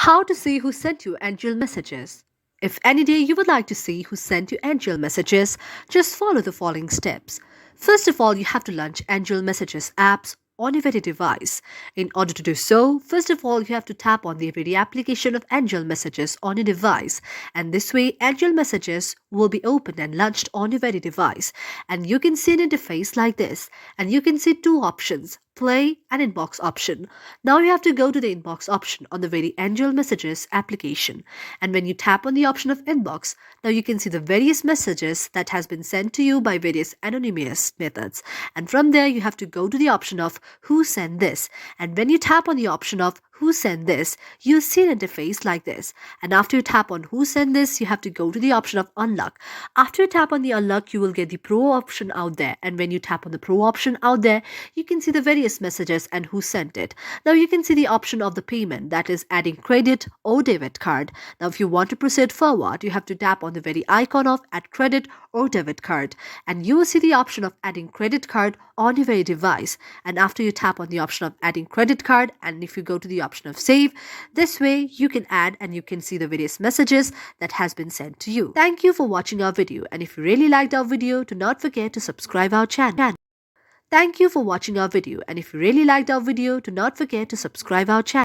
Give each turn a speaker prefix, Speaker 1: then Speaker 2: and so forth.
Speaker 1: How to see who sent you NGL messages. If any day you would like to see who sent you NGL messages, just follow the following steps. First of all, you have to launch NGL Messages apps on your very device. In order to do so, first of all, you have to tap on the very application of NGL Messages on your device. And this way, NGL Messages will be opened and launched on your very device. And you can see an interface like this. And you can see two options, play and inbox option. Now you have to go to the inbox option on the very NGL Messages application. And when you tap on the option of inbox, now you can see the various messages that has been sent to you by various anonymous methods. And from there, you have to go to the option of who sent this. And when you tap on the option of who sent this, you see an interface like this. And after you tap on who sent this, you have to go to the option of unlock. After you tap on the unlock, you will get the pro option out there. And when you tap on the pro option out there, you can see the various messages and who sent it. Now you can see the option of the payment, that is adding credit or debit card. Now if you want to proceed forward, you have to tap on the very icon of add credit or debit card. And you will see the option of adding credit card on your very device. And after you tap on the option of adding credit card, and if you go to the option of save, this way you can add and you can see the various messages that has been sent to you. Thank you for watching our video, and if you really liked our video, do not forget to subscribe our channel. Thank you for watching our video, and if you really liked our video, do not forget to subscribe our channel.